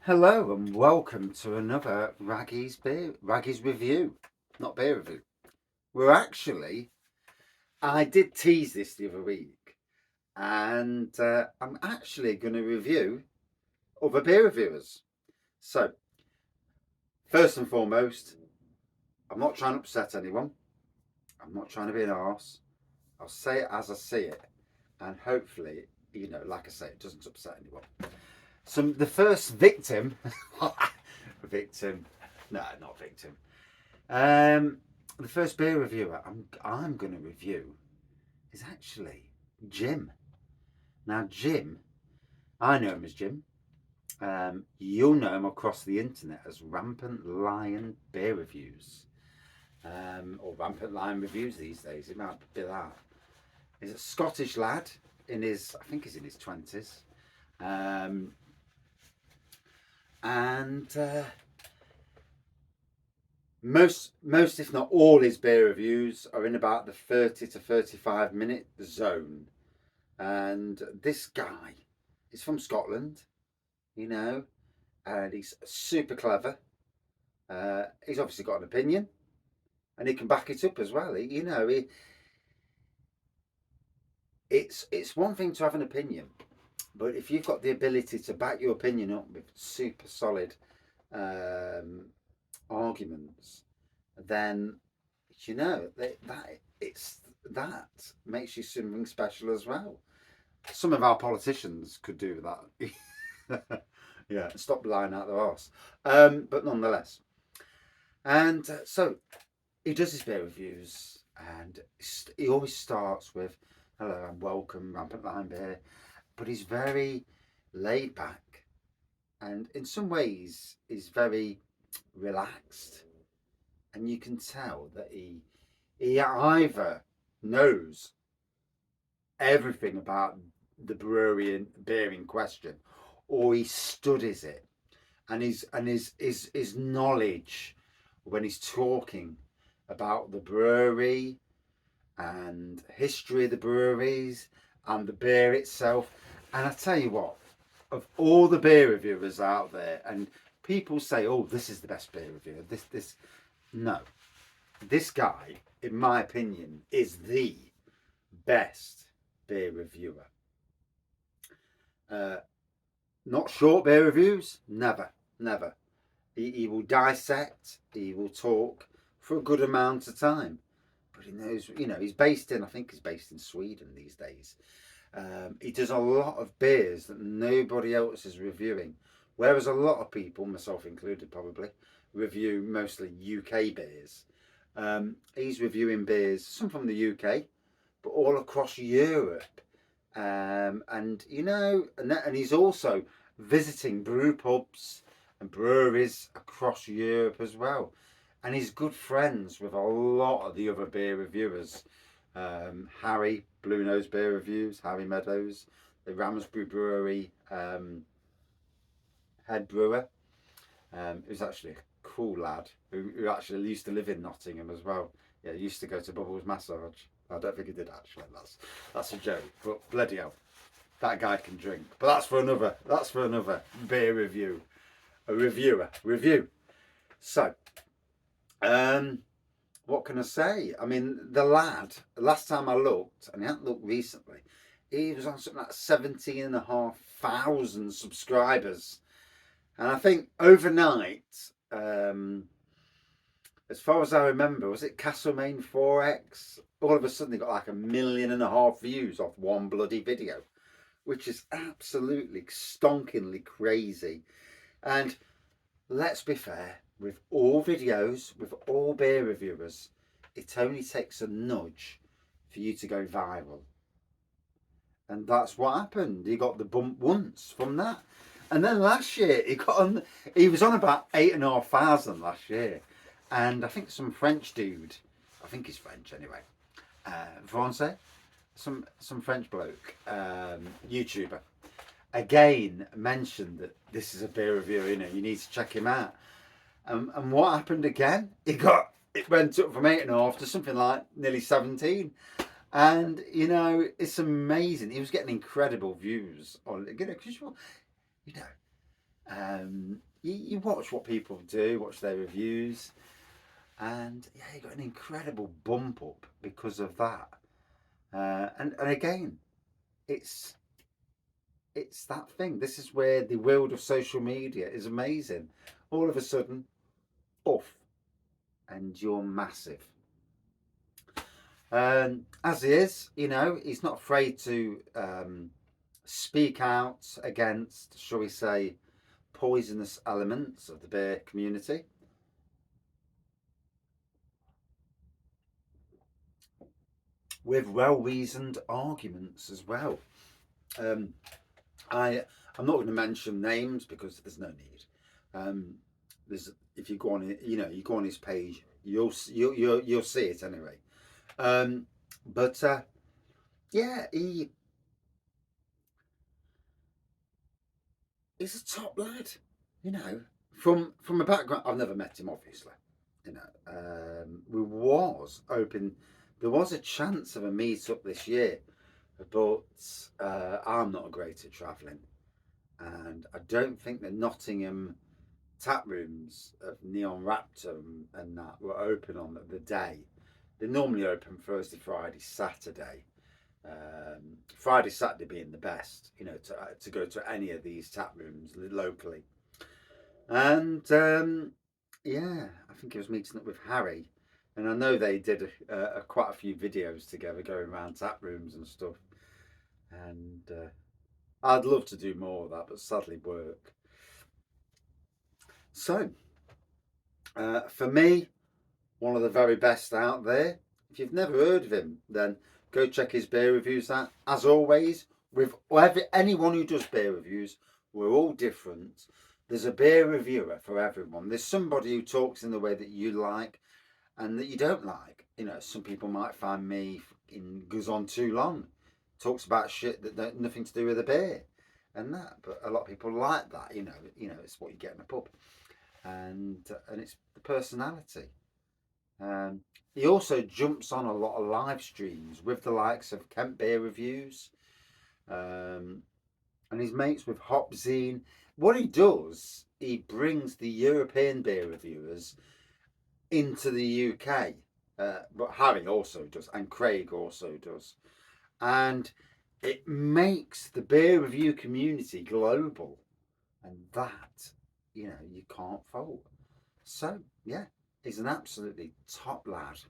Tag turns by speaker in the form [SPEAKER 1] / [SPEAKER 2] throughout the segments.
[SPEAKER 1] Hello and welcome to another Raggy's review, not beer review. We're actually, I did tease this the other week, and I'm actually going to review other beer reviewers. So, first and foremost, I'm not trying to upset anyone. I'm not trying to be an arse. I'll say it as I see it, and hopefully, like I say, it doesn't upset anyone. The first victim, victim, no, not victim. Um, the first beer reviewer I'm going to review is actually Jim. Now, Jim, I know him as Jim. You'll know him across the internet as Rampant Lion Beer Reviews, or Rampant Lion Reviews these days. It might be that. He's a Scottish lad I think he's in his 20s, and most if not all his beer reviews are in about the 30 to 35 minute zone. And this guy is from Scotland, and he's super clever. He's obviously got an opinion, and he can back it up as well. It's one thing to have an opinion, but if you've got the ability to back your opinion up with super solid arguments, then that makes you something special as well. Some of our politicians could do that. Yeah, stop lying out their arse. But nonetheless, and so he does his beer reviews, and he always starts with "Hello and welcome, Rampant Lion Beer," but he's very laid back, and in some ways he's very relaxed, and you can tell that he either knows everything about the brewery and beer in question, or he studies it, and his knowledge when he's talking about the brewery and history of the breweries and the beer itself. And I tell you what, of all the beer reviewers out there, and people say, "Oh, this is the best beer reviewer." No, this guy, in my opinion, is the best beer reviewer. Not short beer reviews, never, never. He will dissect, he will talk for a good amount of time. But he knows, I think he's based in Sweden these days. He does a lot of beers that nobody else is reviewing. Whereas a lot of people, myself included probably, review mostly UK beers. He's reviewing beers, some from the UK, but all across Europe. And he's also visiting brew pubs and breweries across Europe as well. And he's good friends with a lot of the other beer reviewers. Harry, Blue Nose Beer Reviews, Harry Meadows, the Ramsbury Brewery head brewer, who's actually a cool lad who actually used to live in Nottingham as well. Yeah, he used to go to Bubbles Massage. I don't think he did actually. That's a joke. But bloody hell, that guy can drink. But that's for another beer review. A reviewer review. So, what can I say? I mean, the lad. Last time I looked, and he hadn't looked recently, he was on something like 17,500 subscribers, and I think overnight. As far as I remember, was it Castlemaine 4X? All of a sudden, they got like 1.5 million views off one bloody video, which is absolutely stonkingly crazy. And let's be fair, with all videos, with all beer reviewers, it only takes a nudge for you to go viral. And that's what happened. He got the bump once from that. And then last year, he was on about 8,500 last year. And I think some French dude, I think he's French anyway, Francais, some French bloke, YouTuber, again mentioned that this is a beer review, you need to check him out. And what happened again? It went up from 8.5 to something like nearly 17. And it's amazing. He was getting incredible views on, because You watch what people do, watch their reviews, and yeah, you got an incredible bump up because of that. And again, it's that thing. This is where the world of social media is amazing. All of a sudden, off, and you're massive. As he is, he's not afraid to speak out against, shall we say, poisonous elements of the beer community. With well-reasoned arguments as well. I'm not going to mention names because there's no need. There's if you go on, you go on his page, you'll see it anyway. But yeah, he's a top lad. From a background, I've never met him, obviously. We was open. There was a chance of a meet up this year, but I'm not great at travelling, and I don't think the Nottingham tap rooms of Neon Raptor and that were open on the day. They're normally open Thursday, Friday, Saturday. Friday, Saturday being the best, to go to any of these tap rooms locally. And yeah, I think he was meeting up with Harry, and I know they did quite a few videos together going around tap rooms and stuff. And I'd love to do more of that, but sadly work. So, for me, one of the very best out there. If you've never heard of him, then go check his beer reviews out. As always, with anyone who does beer reviews, we're all different. There's a beer reviewer for everyone. There's somebody who talks in the way that you like and that you don't like. Some people might find me goes on too long, talks about shit that nothing to do with the beer and that. But a lot of people like that. It's what you get in a pub, and it's the personality. He also jumps on a lot of live streams with the likes of Kent Beer Reviews, and he's mates with Hopzine. What he does, he brings the European beer reviewers into the UK, but Harry also does, and Craig also does, and it makes the beer review community global, and that you can't fault. So yeah, he's an absolutely top lad.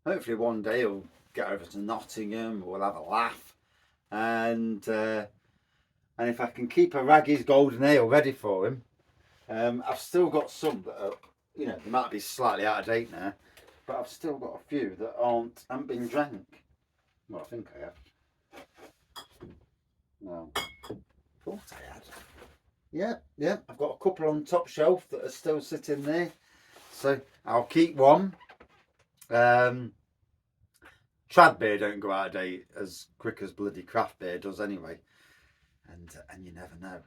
[SPEAKER 1] Hopefully one day he'll get over to Nottingham. We'll have a laugh, and if I can keep a Raggy's Golden Ale ready for him, I've still got some that are, they might be slightly out of date now, but I've still got a few that haven't been drank. Well, I think I have. No, thought I had. Yeah. I've got a couple on top shelf that are still sitting there, so I'll keep one. Trad beer don't go out of date as quick as bloody craft beer does anyway, and you never know.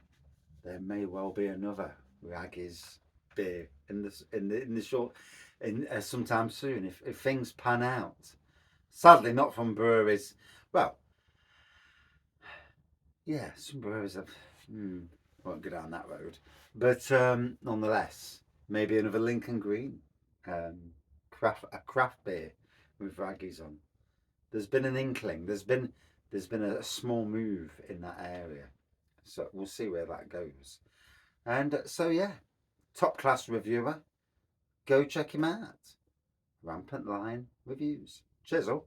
[SPEAKER 1] There may well be another Raggy's beer in the short sometime soon if things pan out. Sadly, not from breweries. Well, yeah, some breweries have. Won't go down that road, but nonetheless, maybe another Lincoln Green craft beer with Raggy's on. There's been an inkling. There's been a small move in that area, so we'll see where that goes. And so yeah, top class reviewer. Go check him out. Rampant Lion Reviews. Cheers all.